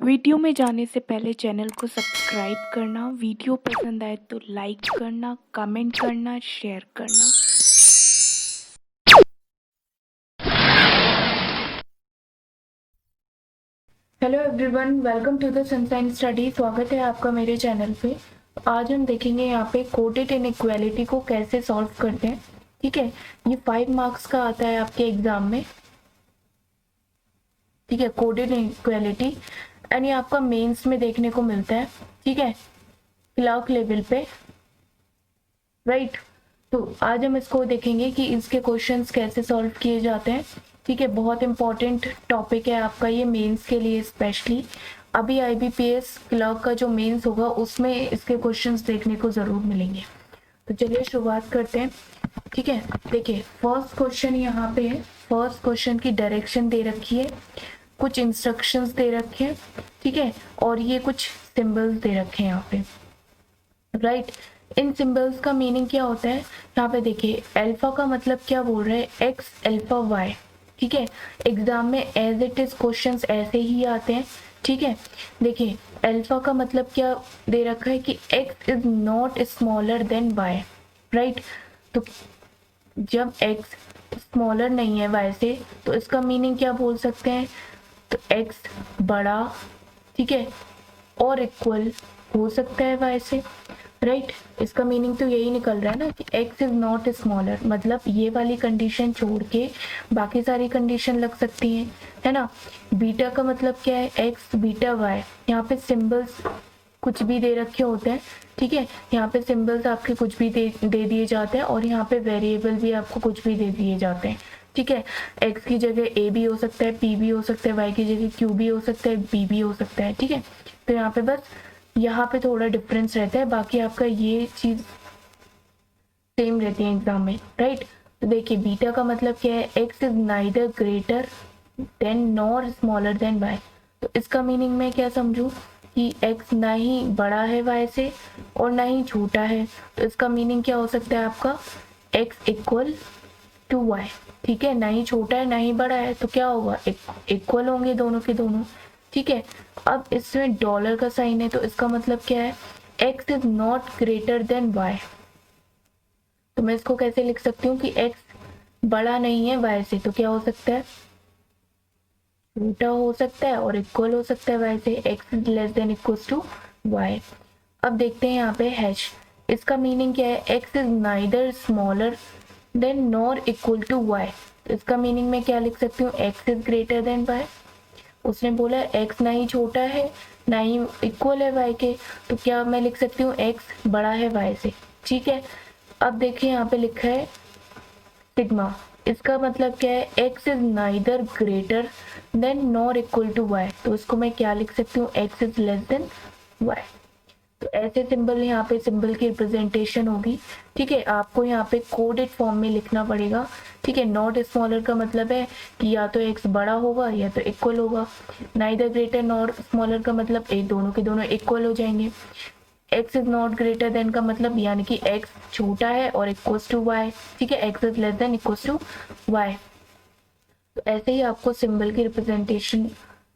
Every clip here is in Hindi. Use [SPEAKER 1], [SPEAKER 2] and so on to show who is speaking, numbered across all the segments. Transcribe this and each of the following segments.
[SPEAKER 1] वीडियो में जाने से पहले चैनल को सब्सक्राइब करना, वीडियो पसंद आए तो लाइक करना, कमेंट करना, शेयर करना। Hello everyone, welcome to the sunshine study. स्वागत है आपका मेरे चैनल पे। आज हम देखेंगे यहाँ पे कोडेड इनइक्वालिटी को कैसे सॉल्व करते हैं। ठीक है, ये 5 मार्क्स का आता है आपके एग्जाम में। ठीक है, कोडेड इनइक्वालिटी एंड ये आपका मेंस में देखने को मिलता है। ठीक है, क्लर्क लेवल पे, राइट। तो आज हम इसको देखेंगे कि इसके क्वेश्चंस कैसे सॉल्व किए जाते हैं। ठीक है, बहुत इंपॉर्टेंट टॉपिक है आपका ये मेंस के लिए स्पेशली। अभी आईबीपीएस क्लर्क का जो मेंस होगा उसमें इसके क्वेश्चंस देखने को जरूर मिलेंगे। तो चलिए शुरुआत करते हैं। ठीक है, देखिए फर्स्ट क्वेश्चन यहाँ पे है। फर्स्ट क्वेश्चन की डायरेक्शन दे रखी है, कुछ इंस्ट्रक्शंस दे रखे हैं। ठीक है, और ये कुछ सिंबल्स दे रखे हैं यहाँ पे, राइट। इन सिंबल्स का मीनिंग क्या होता है यहाँ पे देखिए। अल्फा का मतलब क्या बोल रहे हैं, एक्स अल्फा वाई। ठीक है, एग्जाम में एज इट इज क्वेश्चंस ऐसे ही आते हैं। ठीक है, देखिए अल्फा का मतलब क्या दे रखा है कि X is not smaller than Y, right. तो जब एक्स स्मॉलर नहीं है वाई से तो इसका मीनिंग क्या बोल सकते हैं, तो एक्स बड़ा, ठीक है, और इक्वल हो सकता है वाई से, राइट। इसका मीनिंग तो यही निकल रहा है ना कि x इज नॉट स्मॉलर, मतलब ये वाली कंडीशन छोड़ के बाकी सारी कंडीशन लग सकती हैं, है ना। बीटा का मतलब क्या है, x बीटा y। यहाँ पे सिंबल्स कुछ भी दे रखे होते हैं। ठीक है, यहाँ पे सिंबल्स आपके कुछ भी दे दिए जाते हैं और यहाँ पे वेरिएबल भी आपको कुछ भी दे दिए जाते हैं। ठीक है, x की जगह a भी हो सकता है, p भी हो सकता है, y की जगह q भी हो सकता है, b भी हो सकता है। ठीक है, तो यहाँ पे बस यहाँ पे थोड़ा डिफरेंस रहता है, बाकी आपका ये चीज सेम रहती है एग्जाम में, राइट। तो देखिए बीटा का मतलब क्या है, x is neither greater than nor smaller than y। तो इसका मीनिंग मैं क्या समझू कि x ना ही बड़ा है y से और ना ही छोटा है। तो इसका मीनिंग क्या हो सकता है आपका, x इक्वल टू y। ठीक है, ना ही छोटा है ना ही बड़ा है, तो क्या होगा, इक्वल होंगे दोनों के दोनों। ठीक है, अब इसमें डॉलर का साइन है तो इसका मतलब क्या है, x is not greater then y। तो मैं इसको कैसे लिख सकती हूँ कि x बड़ा नहीं है y से, तो क्या हो सकता है, छोटा हो सकता है और इक्वल हो सकता है y से। x is less than equals to y। अब देखते हैं यहाँ पे हैश, इसका मीनिंग क्या है, x is neither smaller than nor equal to y। तो इसका मीनिंग मैं क्या लिख सकती हूँ, x is greater then y। उसने बोला x ना ही छोटा है ना ही इक्वल है y के, तो क्या मैं लिख सकती हूँ x बड़ा है y से। ठीक है, अब देखिए यहाँ पे लिखा है सिग्मा, इसका मतलब क्या है, x is neither greater than nor equal to y। तो इसको मैं क्या लिख सकती हूँ, x is less than y। तो ऐसे सिंबल यहाँ पे सिंबल की रिप्रेजेंटेशन होगी। ठीक है, आपको यहाँ पे कोडेड फॉर्म में लिखना पड़ेगा। ठीक है, नॉट स्मॉलर का मतलब है कि या तो x बड़ा होगा या तो इक्वल होगा। नाइदर ग्रेटर नॉर स्मॉलर का मतलब एक दोनों के दोनों इक्वल हो जाएंगे। x is not greater than का मतलब यानी कि x छोटा है और इक्वल्स टू y। ठीक है, x is less than equals to y। तो ऐसे ही आपको सिंबल की रिप्रेजेंटेशन,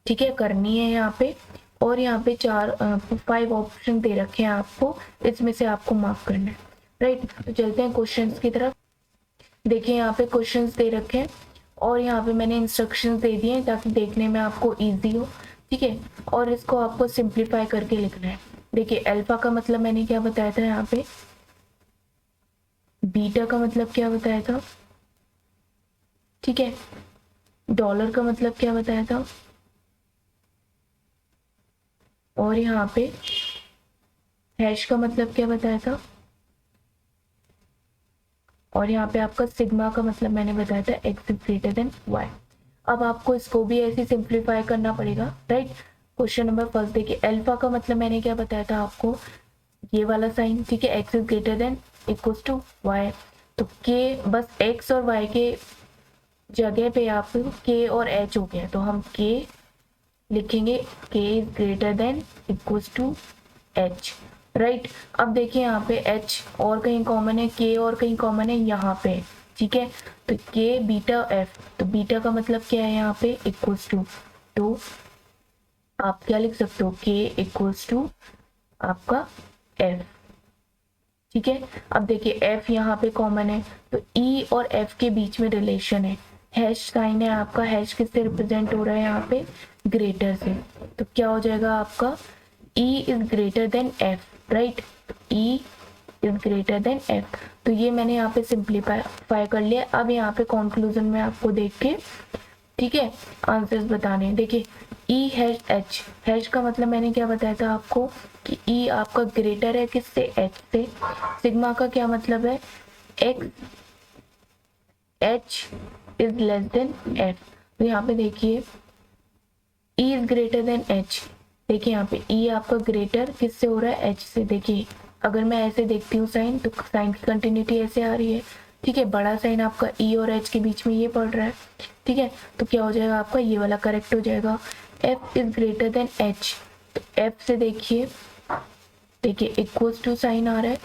[SPEAKER 1] ठीक है, करनी है यहाँ पे। और यहाँ पे 5 ऑप्शन दे रखे हैं आपको, इसमें से आपको मार्क करना है, राइट। तो चलते हैं क्वेश्चंस की तरफ। देखिए यहाँ पे क्वेश्चंस दे रखे हैं और यहाँ पे मैंने इंस्ट्रक्शंस दे दिए हैं ताकि देखने में आपको इजी हो। ठीक है, और इसको आपको सिंप्लीफाई करके लिखना है। देखिए अल्फा का मतलब मैंने क्या बताया था यहाँ पे, बीटा का मतलब क्या बताया था, ठीक है, डॉलर का मतलब क्या बताया था, और यहाँ पे हैश का मतलब क्या बताया था, और यहाँ पे आपका सिग्मा का मतलब मैंने बताया था x is greater then y। अब आपको इसको भी ऐसे सिंप्लीफाई करना पड़ेगा, राइट। क्वेश्चन नंबर फर्स्ट देखिए, अल्फा का मतलब मैंने क्या बताया था आपको, ये वाला साइन। ठीक है, x is greater than equals to y। तो k बस x और y के जगह पे आप k और h हो गया, तो हम k लिखेंगे, k is greater than equals to h, right. अब देखिए यहाँ पे h और कहीं कॉमन है, k और कहीं कॉमन है यहाँ पे। ठीक है, तो k बीटा f, तो बीटा का मतलब क्या है यहाँ पे, इक्वल्स टू। तो आप क्या लिख सकते हो, k इक्वल्स टू आपका f। ठीक है, अब देखिए f यहाँ पे कॉमन है, तो e और f के बीच में रिलेशन है, हैश साइन है आपका, हैश किससे रिप्रेजेंट हो रहा है यहाँ पे, ग्रेटर से। तो क्या हो जाएगा आपका, e is greater than f, right, e is greater than f। तो ये मैंने यहाँ पे सिंप्लीफाई कर लिया। अब यहाँ पे कंक्लूजन में आपको देख के, ठीक है, आंसर्स बताने हैं। देखिए ई हैश एच, हैश का मतलब मैंने क्या बताया था आपको कि ई आपका ग्रेटर है किससे, एच से। सिग्मा का क्या मतलब है, x H is less then F. तो यहाँ पे देखिए E is greater then H, देखिए यहाँ पे ई आपका ग्रेटर किससे हो रहा है, एच से। देखिए अगर मैं ऐसे देखती हूँ साइन, तो साइन की कंटिन्यूटी ऐसे आ रही है, ठीक है, बड़ा साइन आपका ई और एच के बीच में ये पड़ रहा है, ठीक है। तो क्या हो जाएगा आपका, ये वाला करेक्ट हो जाएगा, F is greater then H. तो एफ से देखिए, देखिए इक्वल्स टू साइन आ रहा है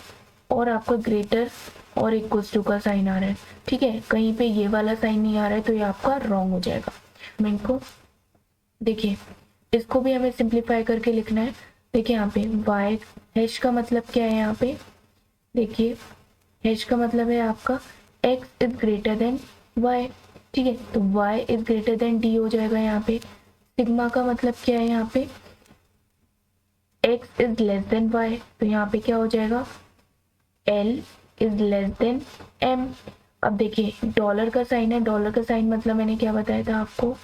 [SPEAKER 1] और आपका ग्रेटर और इक्वल्स टू का साइन आ रहा है, ठीक है, कहीं पे ये वाला साइन नहीं आ रहा है, तो ये आपका रॉन्ग हो जाएगा। मैं इनको देखिए, इसको भी हमें सिंप्लीफाई करके लिखना है। देखिए यहाँ पे y, हैश का मतलब क्या है यहाँ पे, देखिए हैश का मतलब है आपका x is greater then y, ठीक है, तो y is greater then d हो जाएगा यहाँ पे। सिग्मा का मतलब क्या है यहाँ पे, x is less than y, तो यहाँ पे क्या हो जाएगा, l is less then m। अब देखिए डॉलर का साइन है, डॉलर का साइन मतलब मैंने क्या बताया था आपको,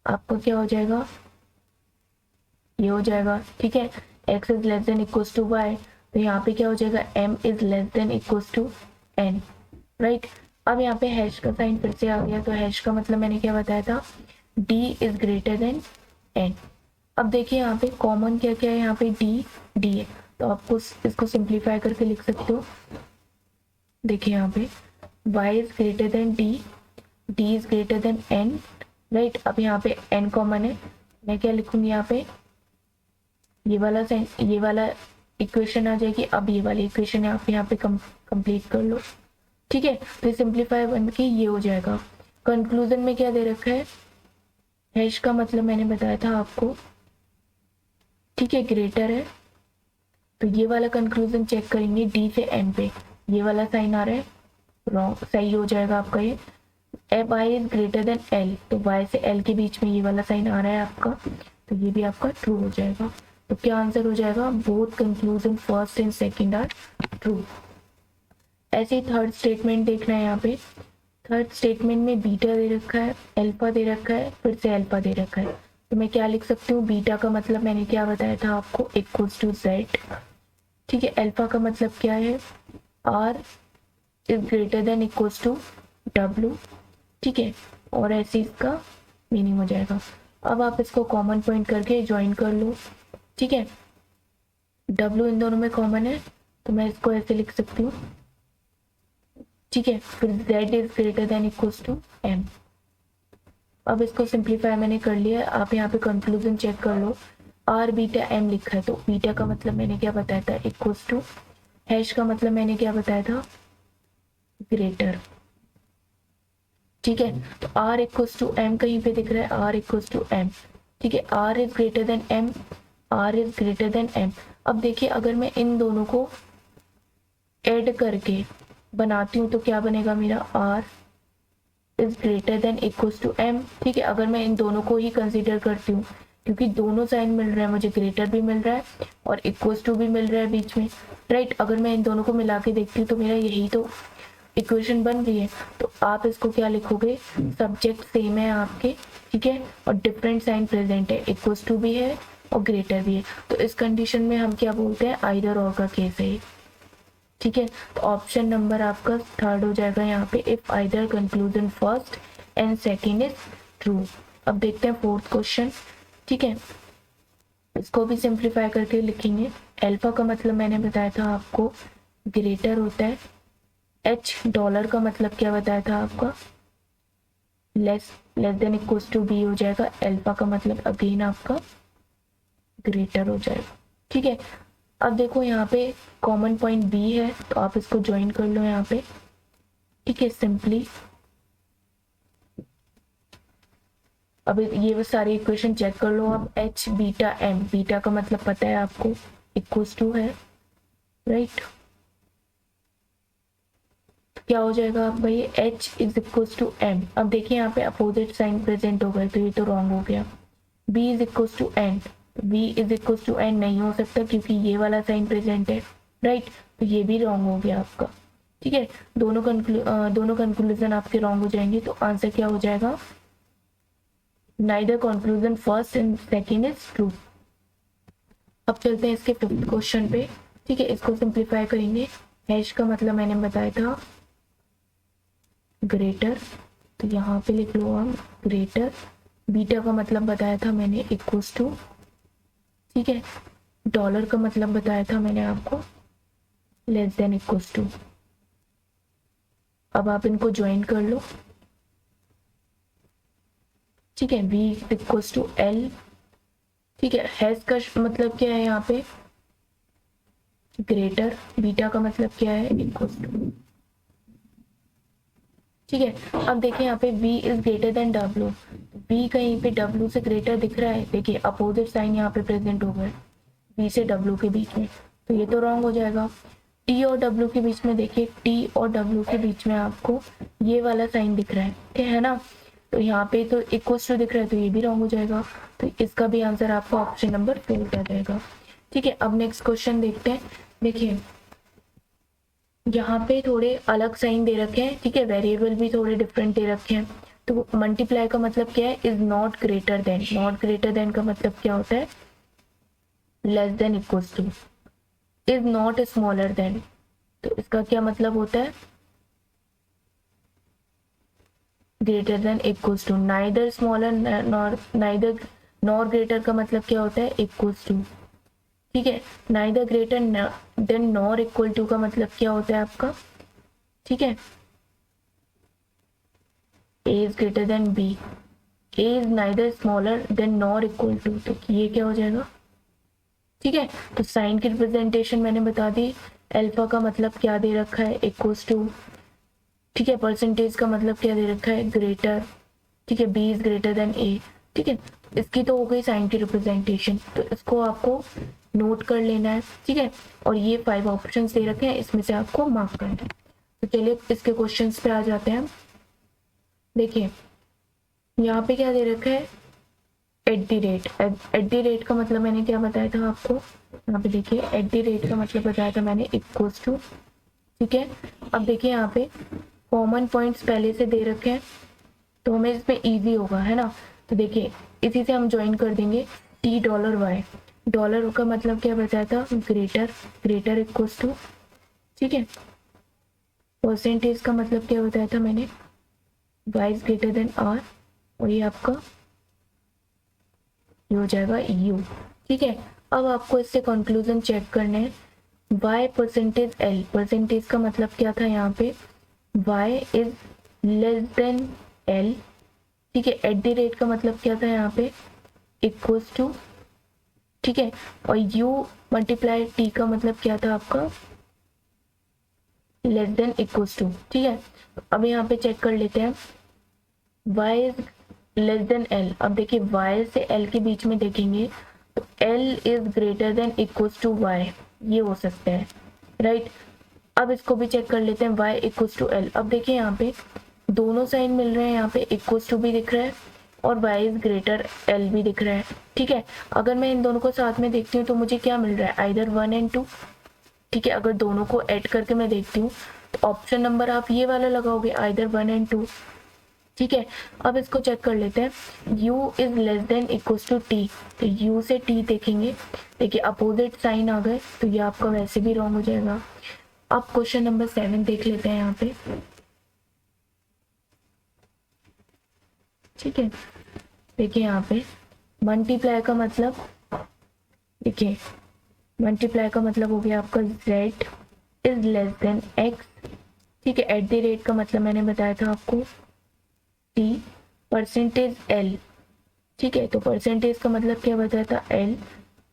[SPEAKER 1] आपको क्या हो जाएगा, ये हो जाएगा, ठीक है, x is less than equals to y, तो यहाँ पे क्या हो जाएगा, m is less than equals to n, right. अब यहाँ पे हैश का साइन फिर से आ गया, तो हैश का मतलब मैंने क्या बताया था, d is greater then n। अब देखिए यहाँ पे कॉमन क्या क्या है, यहाँ पे d है, तो आपको इसको सिंप्लीफाई करके लिख सकते हो। देखिए यहाँ पे y is greater then d is greater then n, right. अब यहाँ पे n कॉमन है, मैं क्या लिखूंगी यहाँ पे, ये वाला साइन, ये वाला इक्वेशन आ जाएगी। अब ये वाली इक्वेशन आप यहाँ पे कंप्लीट कर लो, ठीक है, तो सिंप्लीफाई बन के ये हो जाएगा। कंक्लूजन में क्या दे रखा है, हैश का मतलब मैंने बताया था आपको, ठीक है, ग्रेटर है, तो ये वाला कंक्लूजन चेक करेंगे डी से एन पे, ये वाला साइन आ रहा है, रॉन्ग, सही हो जाएगा आपका ये। F I is greater then L, तो वाई से एल के बीच में ये वाला साइन आ रहा है आपका, तो ये भी आपका ट्रू हो जाएगा। तो क्या आंसर हो जाएगा, both conclusion first and second are true. ऐसे ही थर्ड स्टेटमेंट देखना है, यहाँ पे थर्ड स्टेटमेंट में बीटा दे रखा है, अल्फा दे रखा है, फिर से अल्फा दे रखा है, तो मैं क्या लिख सकती हूँ, बीटा का मतलब मैंने क्या बताया था आपको, इक्वल्स टू जेड, ठीक है, अल्फा का मतलब क्या है, R is greater than equals to W, ठीक है, और ऐसे इसका मीनिंग हो जाएगा। अब आप इसको कॉमन पॉइंट करके ज्वाइन कर लो, ठीक है, डब्ल्यू इन दोनों में कॉमन है, तो मैं इसको ऐसे लिख सकती हूँ, ठीक है, फिर z is greater than equals to m। अब इसको सिंप्लीफाई मैंने कर लिया, आप यहाँ पे कंक्लूजन चेक कर लो, r बीटा m लिखा है, तो बीटा का मतलब मैंने क्या बताया था, इक्वल्स टू, हैश का मतलब मैंने क्या बताया था, ग्रेटर, ठीक है, तो r इक्वल्स टू m कहीं पे दिख रहा है, r इक्वल्स टू m, ठीक है, r is greater then m, r is greater then m। अब देखिए अगर मैं इन दोनों को ऐड करके बनाती हूँ तो क्या बनेगा मेरा, r is greater than equals to m, ठीक है, अगर मैं इन दोनों को ही कंसीडर करती हूँ, क्योंकि दोनों साइन मिल रहा है मुझे, ग्रेटर भी मिल रहा है और इक्वल्स टू भी मिल रहा है बीच में, राइट। अगर मैं इन दोनों को मिला के देखती हूँ तो मेरा यही तो इक्वेशन बन रही है। तो आप इसको क्या लिखोगे, सब्जेक्ट सेम है आपके, ठीक है, और डिफरेंट साइन प्रेजेंट है, इक्वल्स टू भी है और ग्रेटर भी है, तो इस कंडीशन में हम क्या बोलते हैं, आइदर और का केस है, ठीक है। तो ऑप्शन नंबर आपका थर्ड हो जाएगा यहाँ पे, if either conclusion first and second is true. अब देखते हैं फोर्थ क्वेश्चन, ठीक है, इसको भी सिंप्लीफाई करके लिखेंगे। अल्फा का मतलब मैंने बताया था आपको ग्रेटर होता है, एच डॉलर का मतलब क्या बताया था आपका, less than equals to B हो जाएगा, अल्फा का मतलब अगेन आपका ग्रेटर हो जाएगा, ठीक है। अब देखो यहाँ पे कॉमन पॉइंट बी है, तो आप इसको ज्वाइन कर लो यहाँ पे, ठीक है, सिंपली अब ये वो सारे इक्वेशन चेक कर लो आप। एच बीटा एम, बीटा का मतलब पता है आपको, इक्वल्स टू है, राइट। क्या हो जाएगा आप भाई, H is equals to M. अब देखिए यहाँ पे अपोजिट साइन प्रेजेंट हो गए तो ये तो रॉन्ग हो गया। B is equals to N, B is equals to N नहीं हो सकता क्योंकि ये वाला साइन प्रेजेंट है, राइट। तो ये भी रॉन्ग हो गया आपका, ठीक है। दोनों कंक्लूजन आपके रॉन्ग हो जाएंगे, तो आंसर क्या हो जाएगा, neither conclusion first and second is true. अब चलते हैं इसके फिफ्थ क्वेश्चन पे, ठीक है। इसको सिंप्लीफाई करेंगे। हैश का मतलब मैंने बताया था ग्रेटर, तो यहाँ पे लिख लो आप ग्रेटर। बीटा का मतलब बताया था मैंने इक्वल्स टू, ठीक है। डॉलर का मतलब बताया था मैंने आपको लेस देन इक्वल्स टू। अब आप इनको ज्वाइन कर लो, ठीक है। v इक्वल्स टू एल, ठीक है। हैश का मतलब क्या है यहाँ पे, ग्रेटर। बीटा का मतलब क्या है, इक्वल्स टू, ठीक है। अब देखिए यहाँ पे v is greater then w, v कहीं पे w से ग्रेटर दिख रहा है, देखिए अपोजिट साइन यहाँ पे प्रेजेंट हो गए v से w के बीच में, तो ये तो रॉन्ग हो जाएगा। t और w के बीच में देखिए, t और w के बीच में आपको ये वाला साइन दिख रहा है, ठीक है ना। तो यहाँ पे तो इक्वल टू दिख रहा है, तो ये भी रॉन्ग हो जाएगा। तो इसका भी आंसर आपको ऑप्शन नंबर 4 आ जाएगा, ठीक है। अब नेक्स्ट क्वेश्चन देखते हैं। देखिए यहाँ पे थोड़े अलग साइन दे रखे हैं, ठीक है। वेरिएबल भी थोड़े डिफरेंट दे रखे हैं। तो मल्टीप्लाई का मतलब क्या है, is not greater than. Not greater than का मतलब क्या होता है, less than equals to. Is not smaller than, तो इसका क्या मतलब होता है, greater than equals to. Neither smaller neither nor greater का मतलब क्या होता है, इक्वल्स टू, ठीक है। Neither greater than nor equal to का मतलब क्या होता है आपका, ठीक है। a is greater than b, a is neither smaller than nor equal to, तो ये क्या हो जाएगा, ठीक है। तो साइन की रिप्रेजेंटेशन मैंने बता दी। अल्फा का मतलब क्या दे रखा है, इक्वल्स टू, ठीक है। परसेंटेज का मतलब क्या दे रखा है, ग्रेटर, ठीक है। b is greater then a, ठीक है। इसकी तो हो गई साइन की रिप्रेजेंटेशन, तो इसको आपको नोट कर लेना है, ठीक है। और ये 5 ऑप्शंस दे रखे हैं, इसमें से आपको मार्क करना है। तो चलिए इसके क्वेश्चंस पे आ जाते हैं। देखिए यहाँ पे क्या दे रखा है, eight the rate. Eight the rate का मतलब मैंने क्या बताया था आपको, यहाँ पे देखिए एट द रेट का मतलब बताया था मैंने इक्वल्स टू, ठीक है। अब देखिए यहाँ पे कॉमन पॉइंट्स पहले से दे रखे हैं, तो हमें इसमें इजी होगा, है ना। तो देखिए इसी से हम ज्वाइन कर देंगे टी डॉलर वाई। डॉलर का मतलब क्या बताया था, ग्रेटर, ग्रेटर इक्वल्स टू, ठीक है। परसेंटेज का मतलब क्या बताया था मैंने, y is greater then r, और ये आपका ये हो जाएगा u, ठीक है। अब आपको इससे कंक्लूजन चेक करने हैं। y परसेंटेज l, परसेंटेज का मतलब क्या था यहाँ पे, y is less then l, ठीक है। एट द रेट का मतलब क्या था यहाँ पे, इक्वल्स टू, ठीक है। और u मल्टीप्लाई t का मतलब क्या था आपका, लेस देन इक्वल्स टू, ठीक है। अब यहाँ पे चेक कर लेते हैं, y is less then l। अब देखिए y से l के बीच में देखेंगे तो l is greater than equals to y, ये हो सकता है, राइट। अब इसको भी चेक कर लेते हैं, y इक्वल्स टू l। अब देखिए यहाँ पे दोनों साइन मिल रहे हैं, यहाँ पे इक्वल्स टू भी दिख रहा है और y इज ग्रेटर l भी दिख रहा है, ठीक है। अगर मैं इन दोनों को साथ में देखती हूँ तो मुझे क्या मिल रहा है, आइदर 1 एंड 2, ठीक है। अगर दोनों को ऐड करके मैं देखती हूँ तो ऑप्शन नंबर आप ये वाला लगाओगे, आइदर 1 एंड 2, ठीक है। अब इसको चेक कर लेते हैं, u is less than equals to t, तो u से t देखेंगे, देखिए अपोजिट साइन आ गए, तो ये आपका वैसे भी रॉन्ग हो जाएगा। अब क्वेश्चन नंबर 7 देख लेते हैं यहाँ पे, ठीक है। देखिए यहाँ पे मल्टीप्लाई का मतलब, देखिए मल्टीप्लाई का मतलब हो गया आपका z is less then x, ठीक है। एट द रेट का मतलब मैंने बताया था आपको t, परसेंटेज l, ठीक है। तो परसेंटेज का मतलब क्या बताया था, l,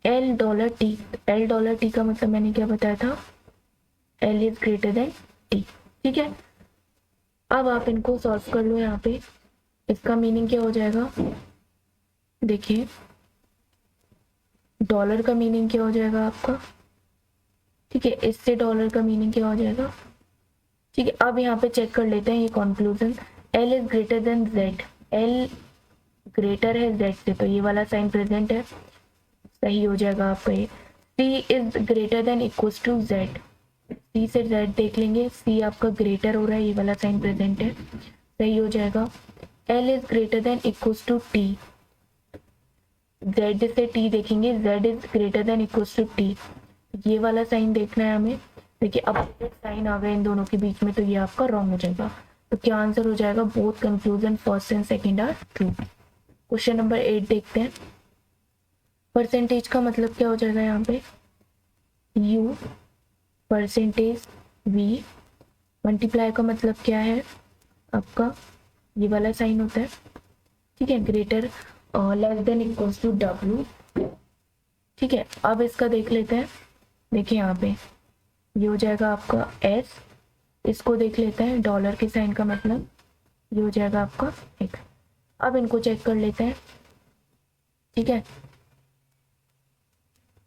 [SPEAKER 1] l dollar t, l dollar t का मतलब मैंने क्या बताया था, l is greater then t, ठीक है। अब आप इनको सॉल्व कर लो यहाँ पे, इसका मीनिंग क्या हो जाएगा, देखिए डॉलर का मीनिंग क्या हो जाएगा आपका, ठीक है, इससे डॉलर का मीनिंग क्या हो जाएगा, ठीक है। अब यहाँ पे चेक कर लेते हैं ये conclusion, L is greater then Z, L greater है जेड से, तो ये वाला साइन प्रेजेंट है, सही हो जाएगा आपका ये। C is greater than equals to Z, C से जेड देख लेंगे, सी आपका ग्रेटर हो रहा है, ये वाला साइन प्रेजेंट है, सही हो जाएगा। L is greater than equals to T, Z से टी देखेंगे, Z is greater than equals to T, ये वाला साइन देखना है हमें। देखिए अपोजिट साइन आ गए इन दोनों के बीच में, तो ये आपका रॉन्ग हो जाएगा। तो क्या आंसर हो जाएगा, both conclusion first and second are true. Question number 8 देखते हैं। परसेंटेज का मतलब क्या हो जाएगा यहाँ पे, u परसेंटेज v, मल्टीप्लाई का मतलब क्या है आपका, ये वाला साइन होता है, ठीक है, greater less than equals to w, ठीक है। अब इसका देख लेते हैं, देखिए यहाँ पे ये हो जाएगा आपका s, इसको देख लेते हैं, डॉलर के साइन का मतलब ये हो जाएगा आपका x। अब इनको चेक कर लेते हैं, ठीक है,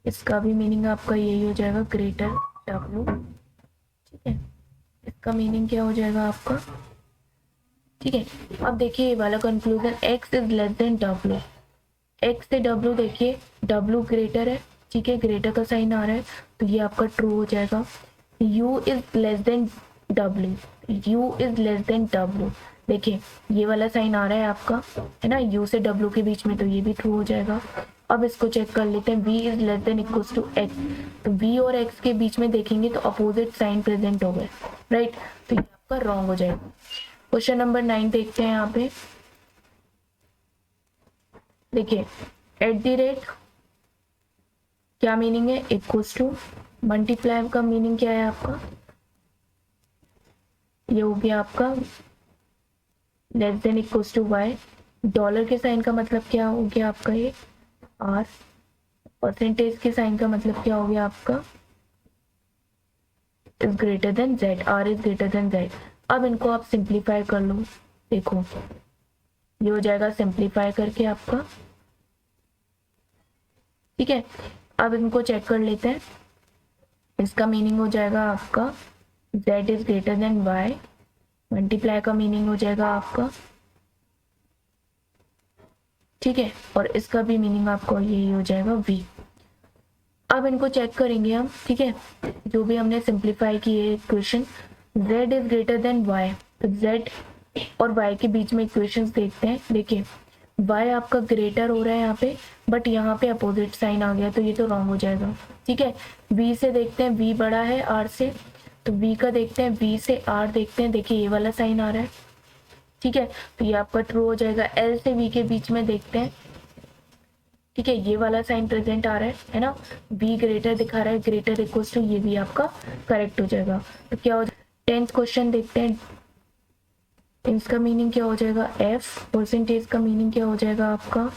[SPEAKER 1] इसका भी मीनिंग आपका यही हो जाएगा, ग्रेटर w, ठीक है, इसका मीनिंग क्या हो जाएगा आपका, ठीक है। अब देखिए ये वाला conclusion, x is less then w, x से w देखिए w ग्रेटर है, ठीक है, ग्रेटर का साइन आ रहा है, तो ये आपका ट्रू हो जाएगा। u is less then w, u is less then w, देखिए ये वाला साइन आ रहा है आपका, है ना, u से w के बीच में, तो ये भी ट्रू हो जाएगा। अब इसको चेक कर लेते हैं, v is less than equals to x, तो v और x के बीच में देखेंगे तो अपोजिट साइन प्रेजेंट हो गए, राइट, तो ये आपका रॉन्ग हो जाएगा। क्वेश्चन नंबर 9 देखते हैं यहाँ पे, देखिए एट द रेट क्या मीनिंग है, इक्वल्स टू, मल्टीप्लाई का मीनिंग क्या है आपका, ये हो गया आपका less than equals to y, dollar के साइन का मतलब क्या हो गया आपका ये r, परसेंटेज के साइन का मतलब क्या हो गया आपका is greater then z, r is greater then z। अब इनको आप सिंप्लीफाई कर लो, देखो ये हो जाएगा सिंप्लीफाई करके आपका, ठीक है। अब इनको चेक कर लेते हैं, इसका मीनिंग हो जाएगा आपका z is greater then y, multiply का मीनिंग हो जाएगा आपका, ठीक है, और इसका भी मीनिंग आपको यही हो जाएगा v। अब इनको चेक करेंगे हम, ठीक है, जो भी हमने सिंप्लीफाई किए equation, z is greater then y, तो z और y के बीच में इक्वेशंस देखते हैं, देखिए y आपका ग्रेटर हो रहा है यहाँ पे, बट यहाँ पे अपोजिट साइन आ गया, तो ये तो रॉन्ग हो जाएगा, ठीक है। v से देखते हैं, v बड़ा है r से, तो v का देखते हैं, v से r देखते हैं, देखिए ये वाला साइन आ रहा है, ठीक है, तो ये आपका ट्रू हो जाएगा। l से v के बीच में देखते हैं, ठीक है, ये वाला साइन प्रेजेंट आ रहा है ना, v ग्रेटर दिखा रहा है, ग्रेटर इक्वल्स टू, ये भी आपका करेक्ट हो जाएगा। तो क्या हो जाएगा, 10th क्वेश्चन देखते हैं, इसका मीनिंग क्या हो जाएगा f, परसेंटेज का मीनिंग क्या हो जाएगा आपका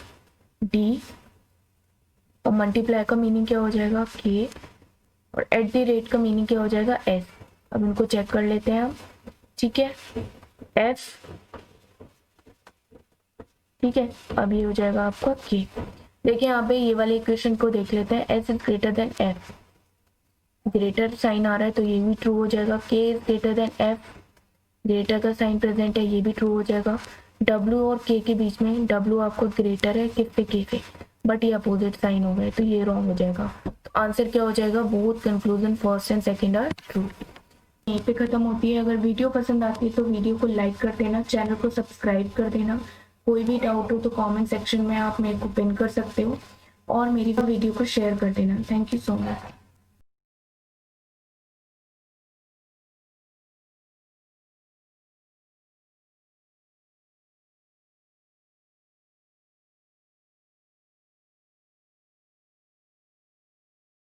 [SPEAKER 1] d, और मल्टीप्लाई का मीनिंग क्या हो जाएगा k, और एट द रेट का मीनिंग क्या हो जाएगा s। अब इनको चेक कर लेते हैं हम, ठीक है, f, ठीक है, अब ये हो जाएगा आपका k। देखिए यहाँ पे ये वाले इक्वेशन को देख लेते हैं, s is greater than f, greater sign आ रहा है तो ये भी ट्रू हो जाएगा, k is greater than f, greater का साइन प्रेजेंट है, ये भी ट्रू हो जाएगा। w और k के बीच में, w आपको ग्रेटर है किससे, k से, बट ये अपोजिट साइन हो गए, तो ये रॉन्ग हो जाएगा। तो आंसर क्या हो जाएगा, both conclusion first and second are true. यहीं पे खत्म होती है। अगर वीडियो पसंद आती है तो वीडियो को लाइक कर देना, चैनल को सब्सक्राइब कर देना। कोई भी डाउट हो तो कमेंट सेक्शन में आप मेरे को पिन कर सकते हो, और मेरी वीडियो को शेयर कर देना। Thank you so much.